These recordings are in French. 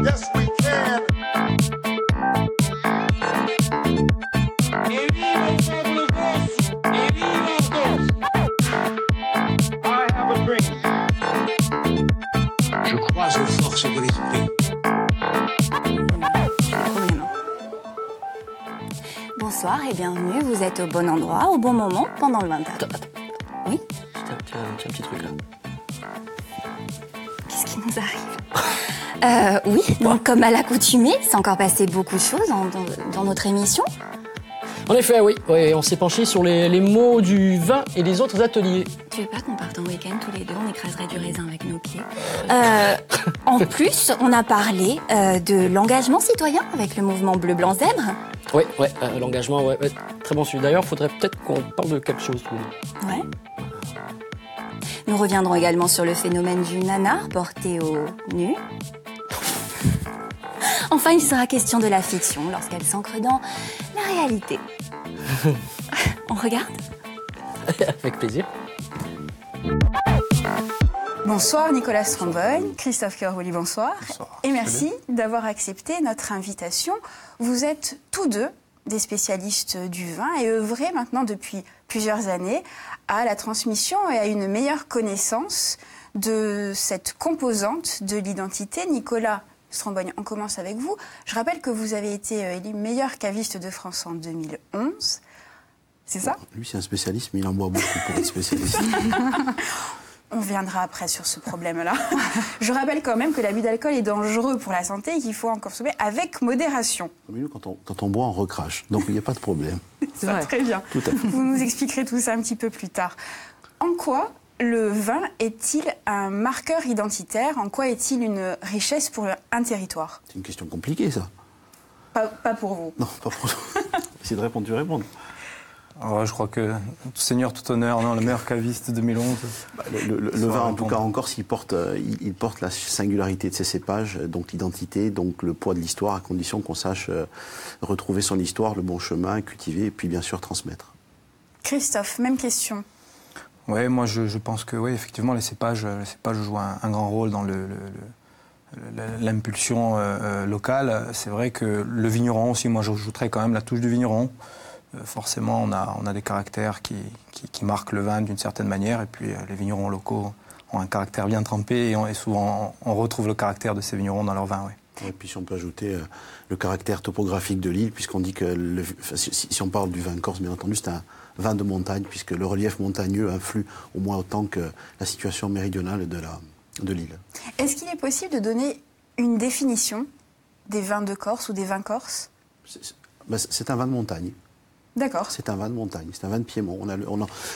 Yes, we can. I have a dream. Je crois aux forces de l'esprit. Bonsoir et bienvenue, vous êtes au bon endroit, au bon moment, pendant le 20h. Attends. Oui? Tiens, un petit truc là. Qu'est-ce qui nous arrive? Oui, donc comme à l'accoutumée, c'est encore passé beaucoup de choses dans notre émission. En effet, oui, on s'est penché sur les mots du vin et les autres ateliers. Tu veux pas qu'on parte en week-end tous les deux, on écraserait du raisin avec nos pieds. En plus, on a parlé de l'engagement citoyen avec le mouvement Bleu-Blanc-Zèbre. Oui, l'engagement, ouais, très bon sujet. D'ailleurs, il faudrait peut-être qu'on parle de quelque chose. Ouais. Nous reviendrons également sur le phénomène du nanar porté au nu. Enfin, il sera question de la fiction lorsqu'elle s'ancre dans la réalité. On regarde ? Avec plaisir. Bonsoir Nicolas Strombogne, Christophe Kerhouli, bonsoir. Bonsoir. Et merci d'avoir accepté notre invitation. Vous êtes tous deux des spécialistes du vin et œuvrez maintenant depuis plusieurs années à la transmission et à une meilleure connaissance de cette composante de l'identité. Nicolas Strombogne, on commence avec vous. Je rappelle que vous avez été élu meilleur caviste de France en 2011. C'est ça ? Lui, c'est un spécialiste, mais il en boit beaucoup pour être spécialiste. On viendra après sur ce problème-là. Je rappelle quand même que l'abus d'alcool est dangereux pour la santé et qu'il faut en consommer avec modération. Mais nous, quand on boit, on recrache. Donc, il n'y a pas de problème. C'est vrai. Très bien. Tout à fait. Vous nous expliquerez tout ça un petit peu plus tard. En quoi le vin est-il un marqueur identitaire ? En quoi est-il une richesse pour un territoire ? C'est une question compliquée, ça. Pas pour vous. Non, pas pour nous. Essayez de répondre, tu réponds. Alors, je crois que tout seigneur, tout honneur, non, le meilleur caviste 2011. Le vin, en tout cas, en Corse, il porte la singularité de ses cépages, donc l'identité, donc le poids de l'histoire, à condition qu'on sache retrouver son histoire, le bon chemin, cultiver et puis bien sûr transmettre. Christophe, même question. Oui, moi je pense que oui, effectivement, les cépages jouent un grand rôle dans l'impulsion locale. C'est vrai que le vigneron aussi, moi j'ajouterais quand même la touche du vigneron. Forcément, on a des caractères qui marquent le vin d'une certaine manière, et puis les vignerons locaux ont un caractère bien trempé, et souvent on retrouve le caractère de ces vignerons dans leur vin. Oui. Et puis si on peut ajouter le caractère topographique de l'île, puisqu'on dit que si on parle du vin corse, bien entendu, c'est un vin de montagne, puisque le relief montagneux influe au moins autant que la situation méridionale de l'île. Est-ce qu'il est possible de donner une définition des vins de Corse ou des vins corses ? C'est un vin de montagne. D'accord. C'est un vin de montagne, c'est un vin de Piémont.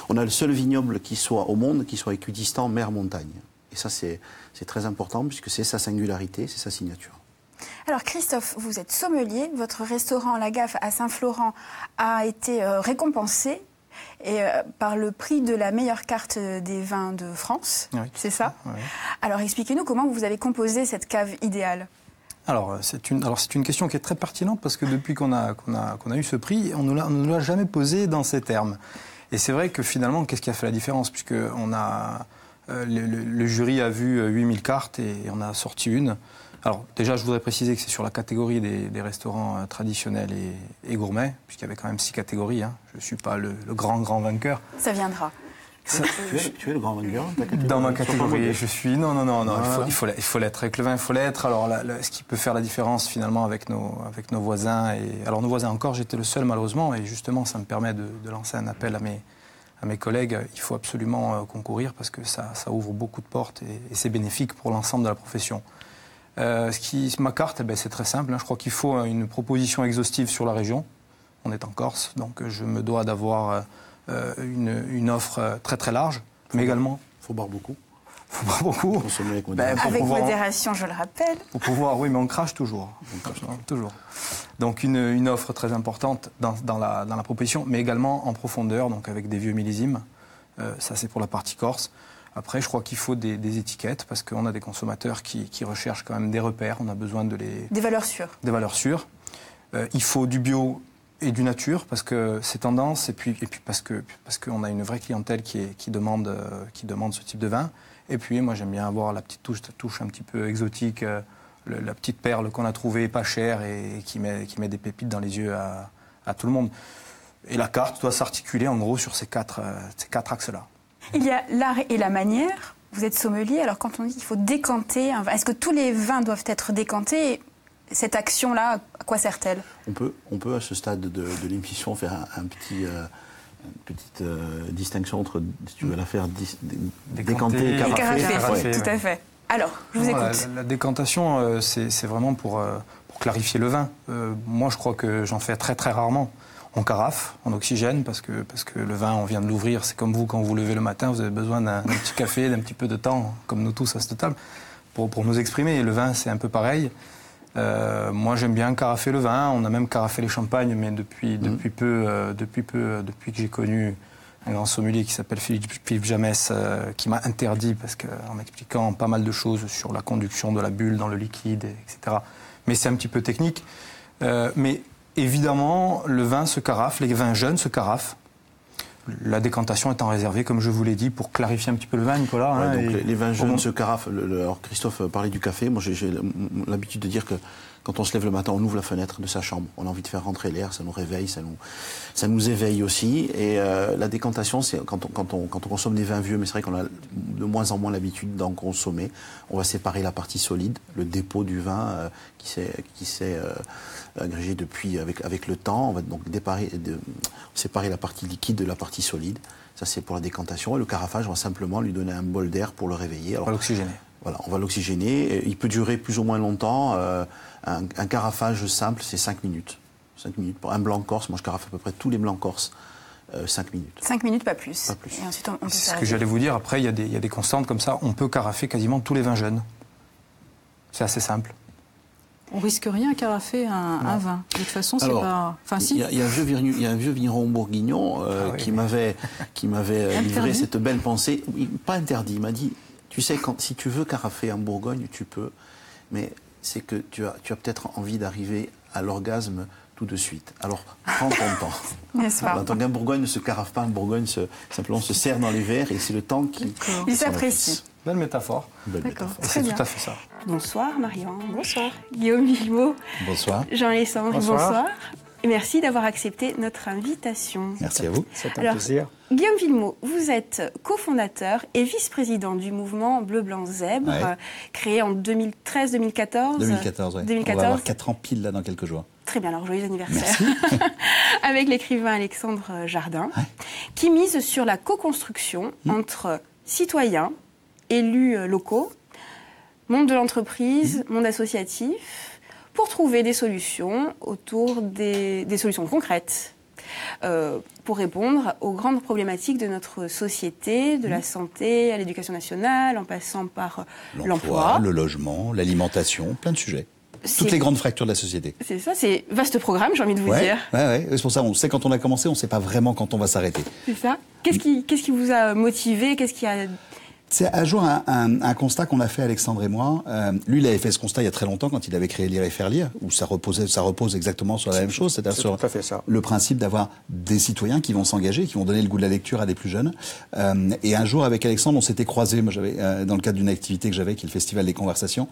On a le seul vignoble qui soit au monde, qui soit équidistant mer-montagne. Et ça, c'est très important, puisque c'est sa singularité, c'est sa signature. Alors Christophe, vous êtes sommelier, votre restaurant La Gaffe à Saint-Florent a été récompensé par le prix de la meilleure carte des vins de France, oui, c'est ça ? Oui. Alors expliquez-nous comment vous avez composé cette cave idéale. Alors c'est une question qui est très pertinente, parce que depuis qu'on a eu ce prix, on ne l'a jamais posé dans ces termes. Et c'est vrai que finalement, qu'est-ce qui a fait la différence ? Puisque le jury a vu 8000 cartes et on a sorti une. Alors déjà, je voudrais préciser que c'est sur la catégorie des restaurants traditionnels et gourmets, puisqu'il y avait quand même 6 catégories. Hein. Je ne suis pas le grand vainqueur. Ça viendra. Tu es le grand vainqueur dans ma catégorie, je suis... Non, il faut l'être. Avec le vin, il faut l'être. Alors, ce qui peut faire la différence, finalement, avec nos voisins... Alors, nos voisins encore, j'étais le seul, malheureusement, et justement, ça me permet de lancer un appel à mes collègues. Il faut absolument concourir, parce que ça ouvre beaucoup de portes, et c'est bénéfique pour l'ensemble de la profession. Ma carte, c'est très simple. Hein. Je crois qu'il faut une proposition exhaustive sur la région. On est en Corse, donc je me dois d'avoir... une offre très très large, mais également... Il faut boire beaucoup. Il faut boire beaucoup. Consommer avec modération. Avec modération, je le rappelle. Pour pouvoir, oui, mais on crache toujours. Toujours. Donc une offre très importante dans la proposition, mais également en profondeur, donc avec des vieux millésimes. Ça, c'est pour la partie Corse. Après, je crois qu'il faut des étiquettes, parce qu'on a des consommateurs qui recherchent quand même des repères. On a besoin de les... Des valeurs sûres. Des valeurs sûres. Il faut du bio et du nature, parce que c'est tendance, et puis parce qu'on a une vraie clientèle qui demande ce type de vin. Et puis, moi, j'aime bien avoir la petite touche un petit peu exotique, la petite perle qu'on a trouvée pas chère et qui met des pépites dans les yeux à tout le monde. Et la carte doit s'articuler, en gros, sur ces quatre axes-là. Il y a l'art et la manière. Vous êtes sommelier, alors quand on dit qu'il faut décanter un vin, est-ce que tous les vins doivent être décantés? Cette action-là, à quoi sert-elle? On peut à ce stade de l'émission faire une petite distinction entre, si tu veux la faire, décanter et carafer. Tout à fait. Alors, je vous écoute. La décantation, c'est vraiment pour clarifier le vin. Moi, je crois que j'en fais très très rarement. On carafe, en oxygène, parce que le vin, on vient de l'ouvrir. C'est comme vous, quand vous levez le matin, vous avez besoin d'un petit café, d'un petit peu de temps, comme nous tous à cette table, pour nous exprimer. Et le vin, c'est un peu pareil. Moi, j'aime bien carafer le vin. On a même carafé les champagnes, mais depuis que j'ai connu un grand sommelier qui s'appelle Philippe Jamès, qui m'a interdit, en m'expliquant pas mal de choses sur la conduction de la bulle dans le liquide, etc. Mais c'est un petit peu technique. Mais évidemment, le vin se carafe, les vins jeunes se carafent. La décantation étant réservée, comme je vous l'ai dit, pour clarifier un petit peu le vin, Nicolas. Ouais, donc les vins jeunes se carafent. Alors Christophe parlait du café. Moi, j'ai l'habitude de dire que quand on se lève le matin, on ouvre la fenêtre de sa chambre. On a envie de faire rentrer l'air, ça nous réveille, ça nous éveille aussi. Et la décantation, c'est quand on consomme des vins vieux, mais c'est vrai qu'on a de moins en moins l'habitude d'en consommer. On va séparer la partie solide, le dépôt du vin qui s'est agrégé depuis avec le temps. On va donc séparer la partie liquide de la partie solide. Ça, c'est pour la décantation. Et le carafage, on va simplement lui donner un bol d'air pour le réveiller. Alors, on va l'oxygéner. Voilà, on va l'oxygéner. Il peut durer plus ou moins longtemps. Un carafage simple, c'est 5 minutes. 5 minutes. Pour un blanc corse, moi je carafe à peu près tous les blancs corses. 5 minutes. 5 minutes, pas plus. Pas plus. Et ensuite, on peut c'est ce que j'allais vous dire. Après, il y a des constantes comme ça. On peut carafer quasiment tous les vins jeunes. C'est assez simple. On risque rien à carafer un vin. De toute façon, c'est pas. Enfin, si. Il y a un vieux vigneron bourguignon qui m'avait livré cette belle pensée. Pas interdit. Il m'a dit, tu sais, si tu veux carafer en Bourgogne, tu peux, mais c'est que tu as peut-être envie d'arriver à l'orgasme tout de suite. Alors, prends ton temps. N'est-ce pas? En tant qu'un Bourgogne ne se carafe pas, un Bourgogne simplement se serre dans les verres et c'est le temps qui s'apprécie. Belle métaphore. D'accord, c'est tout à fait ça. Bonsoir Marion. Bonsoir. Guillaume Villemot. Bonsoir. Jean-Alexandre, bonsoir. Et merci d'avoir accepté notre invitation. Merci à vous. C'est un plaisir. Guillaume Villemot, vous êtes cofondateur et vice-président du mouvement Bleu Blanc Zèbre, créé en 2013-2014. 2014, oui. 2014. On va avoir 4 ans pile là dans quelques jours. Très bien, alors joyeux anniversaire. Merci. Avec l'écrivain Alexandre Jardin, qui mise sur la co-construction entre citoyens, élus locaux, monde de l'entreprise, monde associatif, pour trouver des solutions autour des solutions concrètes pour répondre aux grandes problématiques de notre société, de la santé à l'éducation nationale, en passant par l'emploi, le logement, l'alimentation, plein de sujets. Toutes les grandes fractures de la société. C'est ça, c'est vaste programme, j'ai envie de vous dire. Ouais. C'est pour ça, on sait quand on a commencé, on ne sait pas vraiment quand on va s'arrêter. C'est ça. Qu'est-ce qui vous a motivé? Qu'est-ce qui a... C'est un jour un constat qu'on a fait, Alexandre et moi. Lui, il avait fait ce constat il y a très longtemps quand il avait créé Lire et Faire Lire, où ça repose exactement sur la même chose, c'est-à-dire sur le principe d'avoir des citoyens qui vont s'engager, qui vont donner le goût de la lecture à des plus jeunes. Et un jour, avec Alexandre, on s'était croisés. Moi, j'avais dans le cadre d'une activité que j'avais, qui est le Festival des Conversations.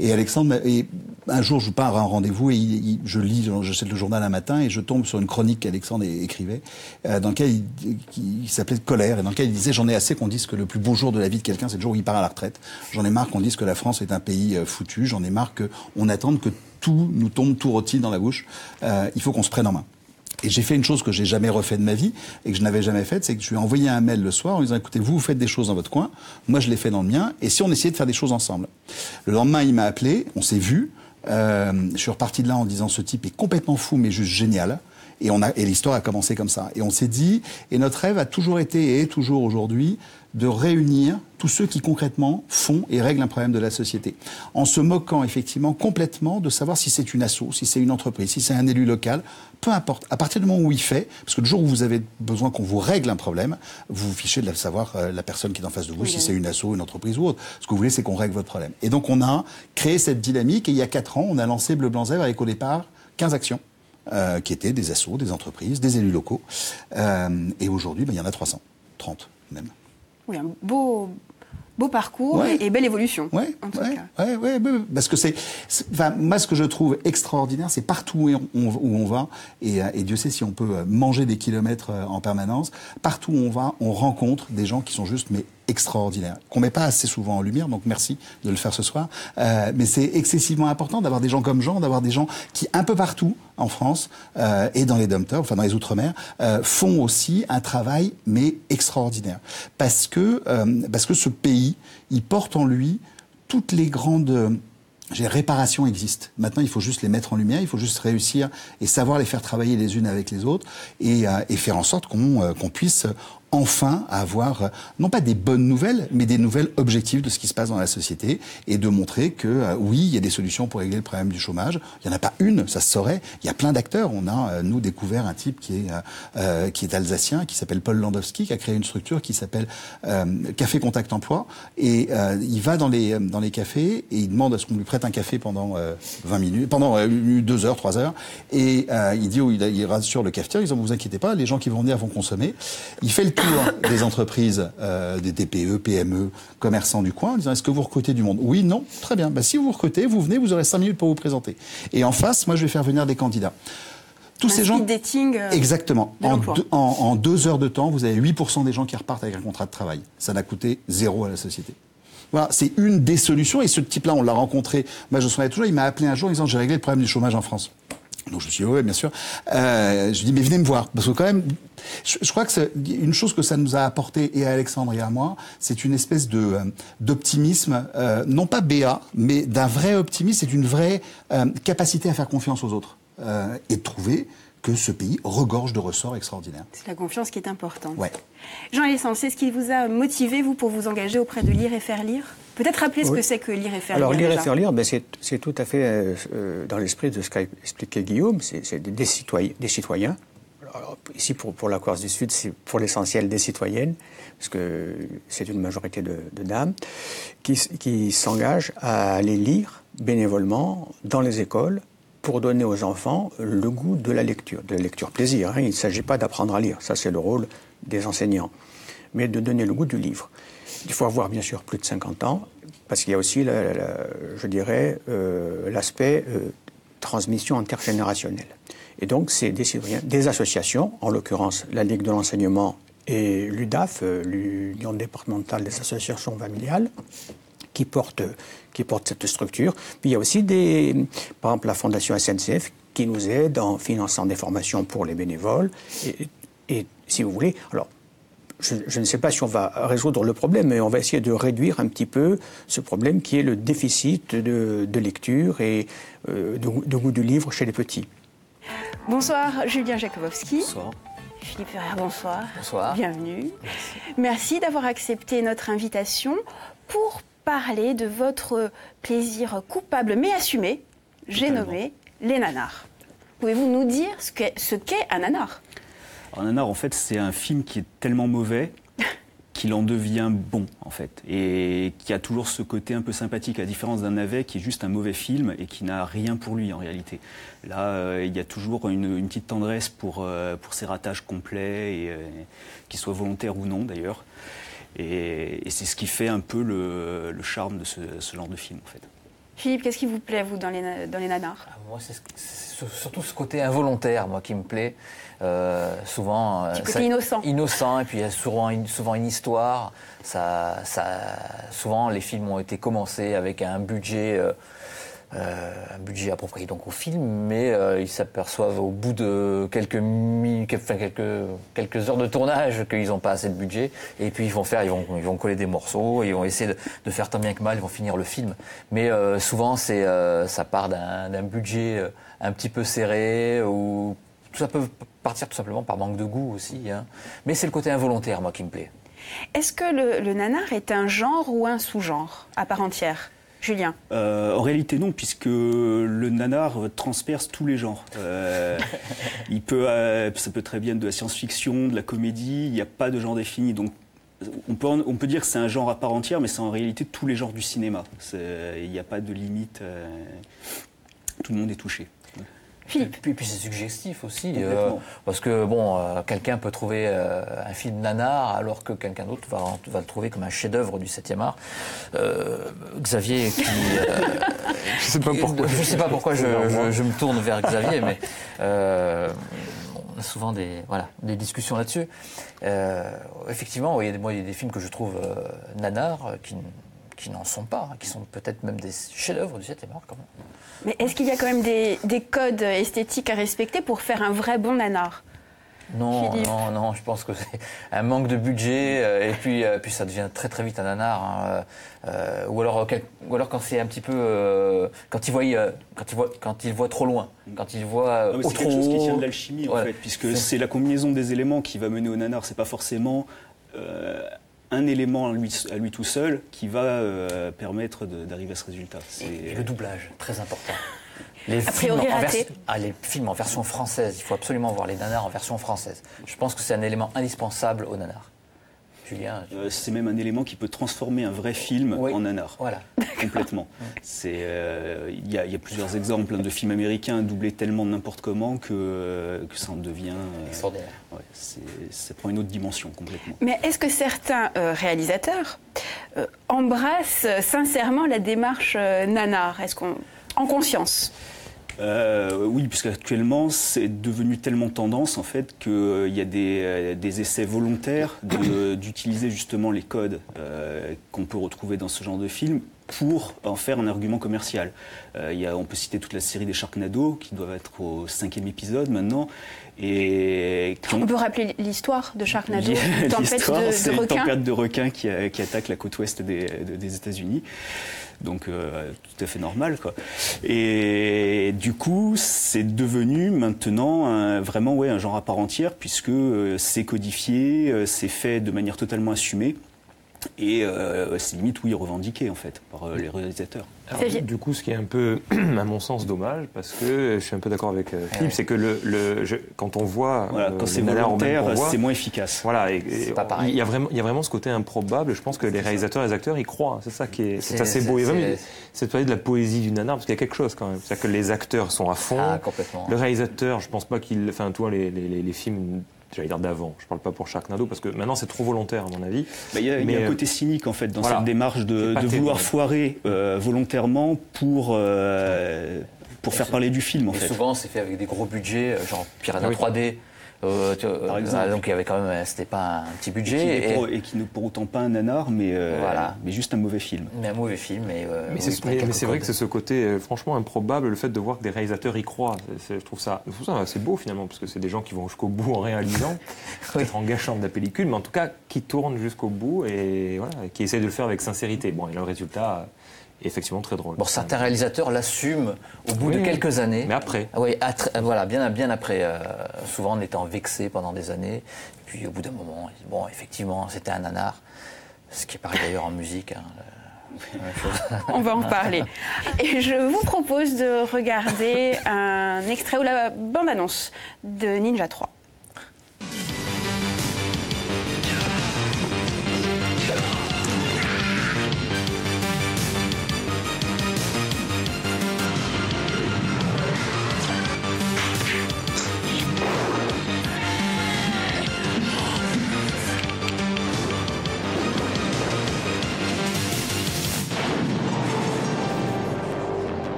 Et Alexandre, un jour, je pars à un rendez-vous et j'achète le journal un matin et je tombe sur une chronique qu'Alexandre écrivait, dans laquelle il s'appelait Colère, et dans laquelle il disait: j'en ai assez qu'on dise que le plus beau jour de la vie de quelqu'un, c'est le jour où il part à la retraite. J'en ai marre qu'on dise que la France est un pays foutu. J'en ai marre qu'on attende que tout nous tombe tout rôti dans la bouche. Il faut qu'on se prenne en main. Et j'ai fait une chose que j'ai jamais refait de ma vie et que je n'avais jamais faite, c'est que je lui ai envoyé un mail le soir en lui disant: écoutez, vous faites des choses dans votre coin, moi je les fais dans le mien, et si on essayait de faire des choses ensemble. Le lendemain, il m'a appelé, on s'est vu. Je suis reparti de là en disant: ce type est complètement fou, mais juste génial. Et l'histoire a commencé comme ça. Et on s'est dit, et notre rêve a toujours été et est toujours aujourd'hui, de réunir tous ceux qui concrètement font et règlent un problème de la société. En se moquant effectivement complètement de savoir si c'est une asso, si c'est une entreprise, si c'est un élu local, peu importe. À partir du moment où il fait, parce que le jour où vous avez besoin qu'on vous règle un problème, vous vous fichez de savoir la personne qui est en face de vous, si c'est une asso, une entreprise ou autre. Ce que vous voulez, c'est qu'on règle votre problème. Et donc on a créé cette dynamique, et il y a 4 ans, on a lancé Bleu Blanc Zèbre avec au départ 15 actions. Qui étaient des assos, des entreprises, des élus locaux. Et aujourd'hui, il y en a 300, 30 même. Oui, un beau Beau parcours et belle évolution. Oui, parce que moi, ce que je trouve extraordinaire, c'est partout où on va, et Dieu sait si on peut manger des kilomètres en permanence, partout où on va, on rencontre des gens qui sont juste extraordinaires, qu'on met pas assez souvent en lumière, donc merci de le faire ce soir. Mais c'est excessivement important d'avoir des gens comme Jean, d'avoir des gens qui, un peu partout en France et dans les dom-toms, enfin dans les Outre-mer, font aussi un travail extraordinaire. Parce que ce pays, il porte en lui toutes les grandes réparations existent. Maintenant, il faut juste les mettre en lumière, il faut juste réussir et savoir les faire travailler les unes avec les autres et faire en sorte qu'on puisse enfin avoir, non pas des bonnes nouvelles, mais des nouvelles objectives de ce qui se passe dans la société et de montrer que, oui, il y a des solutions pour régler le problème du chômage. Il n'y en a pas une, ça se saurait. Il y a plein d'acteurs. On a, nous, découvert un type qui est alsacien, qui s'appelle Paul Landowski, qui a créé une structure qui s'appelle Café Contact Emploi. Et il va dans les cafés et il demande à ce qu'on lui prête un café pendant 20 minutes, pendant 2 heures, 3 heures. Et il dit, il rassure le cafetière, ils disent, vous inquiétez pas, les gens qui vont venir vont consommer. Il fait le tour des entreprises, des TPE, PME, commerçants du coin, en disant, est-ce que vous recrutez du monde? Oui, non, très bien. Si vous recrutez, vous venez, vous aurez 5 minutes pour vous présenter. Et en face, moi, je vais faire venir des candidats. Tous ces gens, dating, exactement. En 2 heures de temps, vous avez 8% des gens qui repartent avec un contrat de travail. Ça n'a coûté 0 à la société. Voilà, c'est une des solutions. Et ce type-là, on l'a rencontré. Moi, je me souviens toujours, il m'a appelé un jour en disant, j'ai réglé le problème du chômage en France. Donc je me suis dit, oui, bien sûr. Je lui dis, mais venez me voir. Parce que quand même, je crois que c'est une chose que ça nous a apporté, et à Alexandre et à moi, c'est une espèce d'optimisme, non pas béat, mais d'un vrai optimisme, c'est une vraie capacité à faire confiance aux autres. Et de trouver que ce pays regorge de ressorts extraordinaires. C'est la confiance qui est importante. Ouais. Jean Alessandre, c'est ce qui vous a motivé, vous, pour vous engager auprès de Lire et Faire Lire? Peut-être rappeler ce que c'est que Lire et Faire Lire. Alors, Lire et Faire Lire, c'est tout à fait dans l'esprit de ce qu'a expliqué Guillaume, c'est des citoyens. Alors, ici, pour la Corse du Sud, c'est pour l'essentiel des citoyennes, parce que c'est une majorité de dames, qui s'engagent à aller lire bénévolement dans les écoles, pour donner aux enfants le goût de la lecture plaisir. Il ne s'agit pas d'apprendre à lire, ça c'est le rôle des enseignants, mais de donner le goût du livre. Il faut avoir bien sûr plus de 50 ans, parce qu'il y a aussi, je dirais, l'aspect transmission intergénérationnelle. Et donc c'est des citoyens, des associations, en l'occurrence la Ligue de l'enseignement et l'UDAF, l'Union départementale des associations familiales, qui porte cette structure. Puis il y a aussi par exemple la Fondation SNCF qui nous aide en finançant des formations pour les bénévoles. Et si vous voulez, alors je ne sais pas si on va résoudre le problème, mais on va essayer de réduire un petit peu ce problème qui est le déficit de lecture et de goût du livre chez les petits. Bonsoir Julien Jakubowski. Bonsoir. Philippe Ferrer, bonsoir. Bonsoir. Bienvenue. Merci d'avoir accepté notre invitation pour parler de votre plaisir coupable mais assumé, j'ai nommé les nanars. Pouvez-vous nous dire ce qu'est un nanar? Un nanar, en fait, c'est un film qui est tellement mauvais qu'il en devient bon, en fait, et qui a toujours ce côté un peu sympathique, à la différence d'un navet qui est juste un mauvais film et qui n'a rien pour lui, en réalité. Là, il y a toujours une petite tendresse pour ses ratages complets, et qu'ils soient volontaires ou non, d'ailleurs. Et c'est ce qui fait un peu le charme de ce genre de film, en fait. Philippe, qu'est-ce qui vous plaît, vous, dans les nanars? Moi, c'est surtout ce côté involontaire, moi, qui me plaît. Souvent, ce côté innocent. Innocent, et puis il y a souvent une histoire. Souvent, les films ont été commencés avec un budget approprié donc au film, mais ils s'aperçoivent au bout de quelques heures de tournage qu'ils n'ont pas assez de budget, et puis ils vont coller des morceaux, ils vont essayer de faire tant bien que mal, ils vont finir le film. Mais souvent ça part d'un budget un petit peu serré, ou ça peut partir tout simplement par manque de goût aussi, hein. Mais c'est le côté involontaire, moi, qui me plaît. Est-ce que le nanar est un genre ou un sous-genre à part entière? Julien? En réalité, non, puisque le nanar transperce tous les genres. Ça peut très bien être de la science-fiction, de la comédie, il n'y a pas de genre défini. Donc, on peut dire que c'est un genre à part entière, mais c'est en réalité tous les genres du cinéma. Il n'y a pas de limite. Tout le monde est touché. Philippe. Puis c'est suggestif aussi, parce que quelqu'un peut trouver un film nanar alors que quelqu'un d'autre va le trouver comme un chef-d'œuvre du 7e art. Xavier, qui je sais pas pourquoi. Je sais pas pourquoi je me tourne vers Xavier, mais on a souvent des discussions là-dessus. Effectivement, il y a des films que je trouve nanars qui n'en sont pas, qui sont peut-être même des chefs-d'œuvre du 7e art quand même. Mais est-ce qu'il y a quand même des codes esthétiques à respecter pour faire un vrai bon nanar ? Non, je pense que c'est un manque de budget et puis ça devient très très vite un nanar. Ou alors quand c'est un petit peu quand il voit trop loin, quand il voit c'est quelque chose qui tient de l'alchimie en fait, puisque c'est la combinaison des éléments qui va mener au nanar. C'est pas forcément un élément à lui tout seul qui va permettre d'arriver à ce résultat. Et le doublage, très important. Les films en version française, il faut absolument voir les nanars en version française. Je pense que c'est un élément indispensable au nanar. Julien, c'est même un élément qui peut transformer un vrai film en nanar. Voilà. Complètement. Il y a plusieurs exemples de films américains doublés tellement n'importe comment que ça en devient extraordinaire. Ça prend une autre dimension complètement. Mais est-ce que certains réalisateurs embrassent sincèrement la démarche nanar ? Est-ce qu'on en conscience ? Oui, puisqu'actuellement, c'est devenu tellement tendance, en fait, qu'il y a des essais volontaires d'utiliser justement les codes qu'on peut retrouver dans ce genre de film pour en faire un argument commercial. On peut citer toute la série des Sharknado, qui doivent être au 5e épisode maintenant. On peut rappeler l'histoire de Sharknado, une tempête de requins qui attaque la côte ouest des États-Unis. Donc tout à fait normal, quoi. Et du coup, c'est devenu maintenant vraiment un genre à part entière, puisque c'est codifié, c'est fait de manière totalement assumée. Et c'est limite revendiqué en fait par les réalisateurs. Alors, du coup, ce qui est un peu, à mon sens, dommage, parce que je suis un peu d'accord avec Philippe, c'est que quand on voit quand c'est volontaire, c'est moins efficace. Voilà, il y a vraiment ce côté improbable. Je pense que les réalisateurs et les acteurs y croient. C'est ça qui est assez beau. Il y a même cette partie de la poésie du nanar, parce qu'il y a quelque chose quand même. C'est-à-dire que les acteurs sont à fond. Ah, complètement. Le réalisateur, je pense pas qu'il, enfin, toi, les films. J'allais dire d'avant, je ne parle pas pour Sharknado, parce que maintenant c'est trop volontaire à mon avis. Il y a un côté cynique en fait dans cette démarche de vouloir foirer volontairement pour faire parler du film en fait. Souvent c'est fait avec des gros budgets, genre Piranha 3D. Par exemple. Donc il y avait quand même, c'était pas un petit budget. Et qui n'est pour autant pas un nanar, mais juste un mauvais film. Mais un mauvais film. Mais c'est vrai que c'est ce côté franchement improbable, le fait de voir que des réalisateurs y croient. Je trouve ça assez beau finalement, parce que c'est des gens qui vont jusqu'au bout en réalisant, peut-être en gâchant de la pellicule, mais en tout cas qui tournent jusqu'au bout et qui essaient de le faire avec sincérité. Bon, et le résultat est effectivement très drôle. Bon, certains réalisateurs l'assument au bout de quelques années. Mais après. Oui, bien après. Souvent en étant vexés pendant des années. Puis au bout d'un moment, ils disent, bon, effectivement, c'était un nanar. Ce qui est pareil d'ailleurs en musique. On va en parler. Et je vous propose de regarder un extrait ou la bande-annonce de Ninja 3.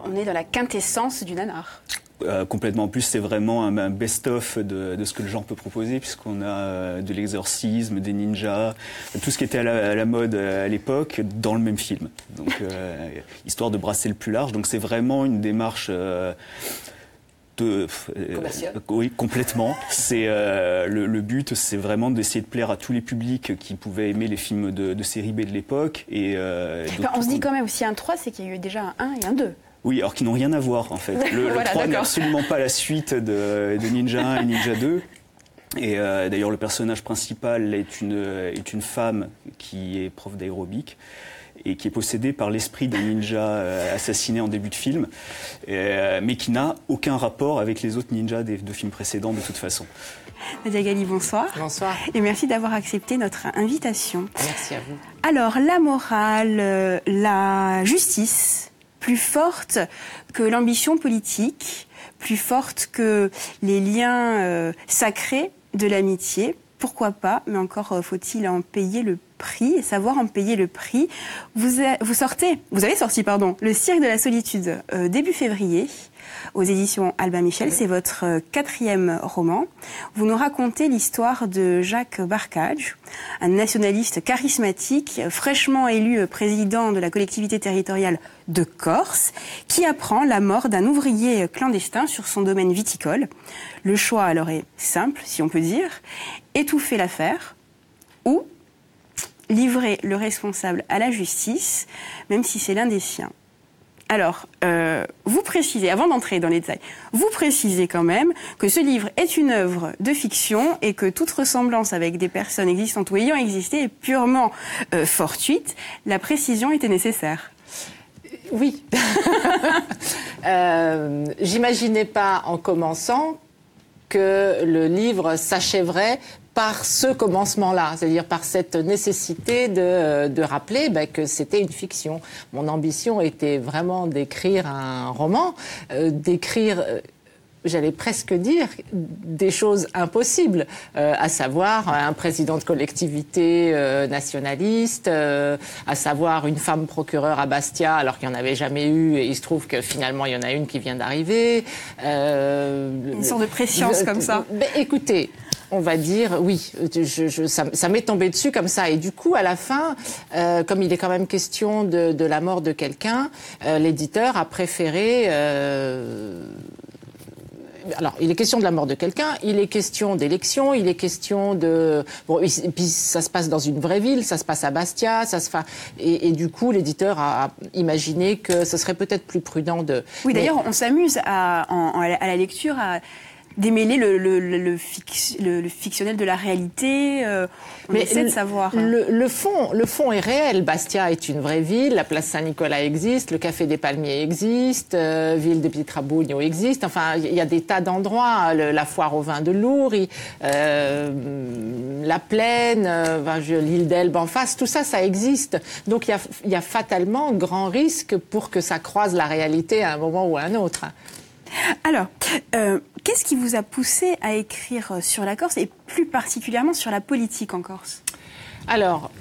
On est dans la quintessence du nanar. Complètement. En plus, c'est vraiment un best-of de ce que le genre peut proposer, puisqu'on a de l'exorcisme, des ninjas, tout ce qui était à la mode à l'époque, dans le même film. Donc, histoire de brasser le plus large. Donc, c'est vraiment une démarche commercial. Oui, complètement. C'est le but, c'est vraiment d'essayer de plaire à tous les publics qui pouvaient aimer les films de série B de l'époque. On se dit quand même, si un 3, c'est qu'il y a eu déjà un 1 et un 2. Oui, alors qui n'ont rien à voir en fait. Le 3 n'est absolument pas la suite de Ninja 1 et Ninja 2. Et d'ailleurs, le personnage principal est une femme qui est prof d'aérobic et qui est possédée par l'esprit d'un ninja assassiné en début de film, mais qui n'a aucun rapport avec les autres ninjas des deux films précédents de toute façon. Nadia Gali, bonsoir. Bonsoir. Et merci d'avoir accepté notre invitation. Merci à vous. Alors, la morale, la justice, plus forte que l'ambition politique, plus forte que les liens sacrés de l'amitié. Pourquoi pas, mais encore faut-il en payer le prix, et savoir en payer le prix. Vous avez sorti, Le Cirque de la Solitude début février aux éditions Albin Michel. C'est votre 4e roman. Vous nous racontez l'histoire de Jacques Barcage, un nationaliste charismatique, fraîchement élu président de la collectivité territoriale de Corse, qui apprend la mort d'un ouvrier clandestin sur son domaine viticole. Le choix alors est simple, si on peut dire, étouffer l'affaire ou livrer le responsable à la justice, même si c'est l'un des siens. Alors, vous précisez, avant d'entrer dans les détails, vous précisez quand même que ce livre est une œuvre de fiction et que toute ressemblance avec des personnes existantes ou ayant existé est purement fortuite. La précision était nécessaire. Oui. J'imaginais pas en commençant que le livre s'achèverait par ce commencement-là, c'est-à-dire par cette nécessité de rappeler que c'était une fiction. Mon ambition était vraiment d'écrire un roman, j'allais presque dire, des choses impossibles, à savoir un président de collectivité nationaliste, à savoir une femme procureure à Bastia alors qu'il n'y en avait jamais eu, et il se trouve que finalement il y en a une qui vient d'arriver. Une sorte de préscience comme ça. Écoutez, on va dire, oui, ça m'est tombé dessus comme ça. Et du coup, à la fin, comme il est quand même question de la mort de quelqu'un, l'éditeur a préféré... Alors, il est question de la mort de quelqu'un, il est question d'élection, il est question de... Bon, et puis ça se passe dans une vraie ville, ça se passe à Bastia, et du coup, l'éditeur a imaginé que ce serait peut-être plus prudent de... Oui, d'ailleurs, on s'amuse à la lecture à démêler le fictionnel de la réalité. On essaie de savoir. Le fond est réel. Bastia est une vraie ville. La place Saint-Nicolas existe. Le Café des Palmiers existe. Ville de Pietrabugno existe. Enfin, il y a des tas d'endroits. La foire au vin de Lourdes, la Plaine, l'île d'Elbe en face. Tout ça, ça existe. Donc, il y a fatalement grand risque pour que ça croise la réalité à un moment ou à un autre. Alors, qu'est-ce qui vous a poussé à écrire sur la Corse et plus particulièrement sur la politique en Corse ? Alors,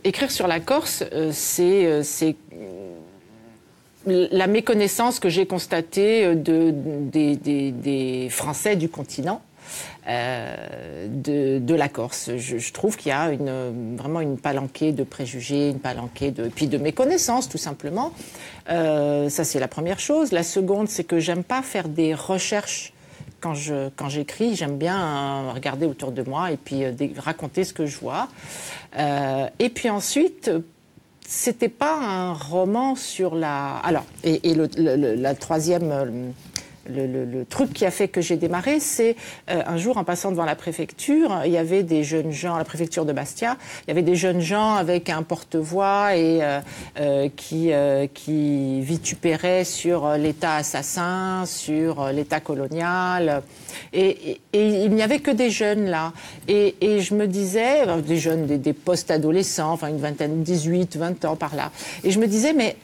écrire sur la Corse, c'est la méconnaissance que j'ai constatée des Français du continent. De la Corse. Je trouve qu'il y a vraiment une palanquée de préjugés, une palanquée de méconnaissance, tout simplement. Ça, c'est la première chose. La seconde, c'est que j'aime pas faire des recherches quand j'écris. J'aime bien regarder autour de moi et puis raconter ce que je vois. Et puis ensuite... C'était pas un roman sur la... Alors, la troisième... Le truc qui a fait que j'ai démarré, c'est un jour, en passant devant la préfecture, il y avait des jeunes gens, la préfecture de Bastia, il y avait des jeunes gens avec un porte-voix et qui vitupéraient sur l'État assassin, sur l'État colonial. Et il n'y avait que des jeunes là. Et je me disais, des jeunes, des post-adolescents, enfin une vingtaine, 18, 20 ans par là. Et je me disais, mais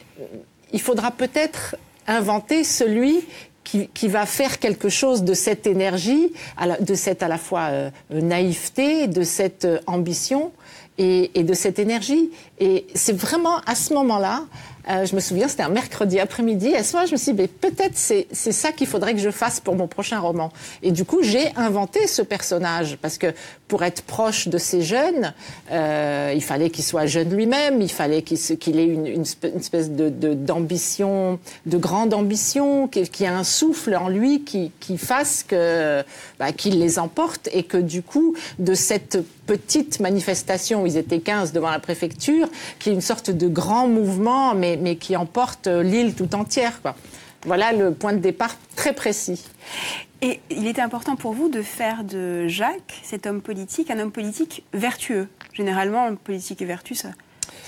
il faudra peut-être inventer celui qui va faire quelque chose de cette énergie, de cette à la fois naïveté, de cette ambition et de cette énergie. Et c'est vraiment à ce moment-là, je me souviens, c'était un mercredi après-midi, et à ce moment-là, je me suis dit, mais peut-être c'est ça qu'il faudrait que je fasse pour mon prochain roman. Et du coup, j'ai inventé ce personnage, parce que pour être proche de ces jeunes, il fallait qu'il soit jeune lui-même, il fallait qu'il ait une espèce d'ambition, de grande ambition, qu'il y ait un souffle en lui qui fasse qu'il les emporte, et que du coup, de cette petite manifestation où ils étaient 15 devant la préfecture, qu'il y ait une sorte de grand mouvement, mais qui emporte l'île tout entière, quoi. Voilà le point de départ très précis. Et il était important pour vous de faire de Jacques, cet homme politique, un homme politique vertueux. Généralement, politique et vertu, ça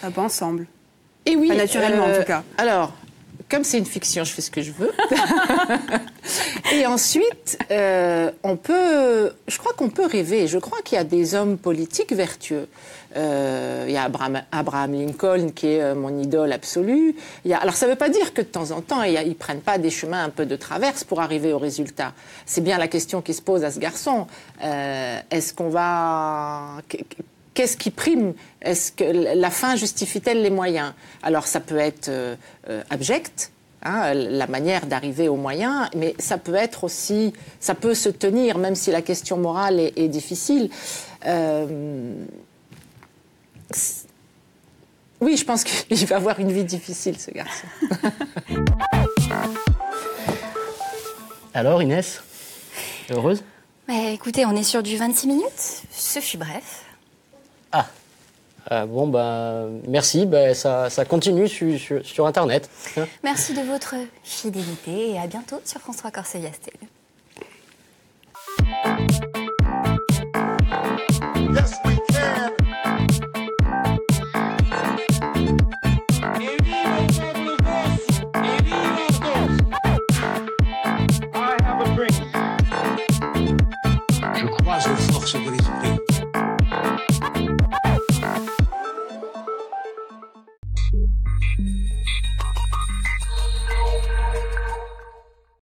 va pas ensemble. Et oui, pas naturellement en tout cas. Alors, comme c'est une fiction, je fais ce que je veux. Et ensuite, je crois qu'on peut rêver. Je crois qu'il y a des hommes politiques vertueux. Il y a Abraham Lincoln qui est mon idole absolue. Alors ça ne veut pas dire que de temps en temps, ils prennent pas des chemins un peu de traverse pour arriver au résultat. C'est bien la question qui se pose à ce garçon. Qu'est-ce qui prime? Est-ce que la fin justifie-t-elle les moyens? Alors ça peut être abject, la manière d'arriver aux moyens, mais ça peut être aussi, ça peut se tenir, même si la question morale est difficile. Oui, je pense qu'il va avoir une vie difficile, ce garçon. Alors, Inès, heureuse? Écoutez, on est sur du 26 minutes. Ce fut bref. Bon, merci. Ça continue sur Internet. Merci de votre fidélité et à bientôt sur François Corseillas Télé.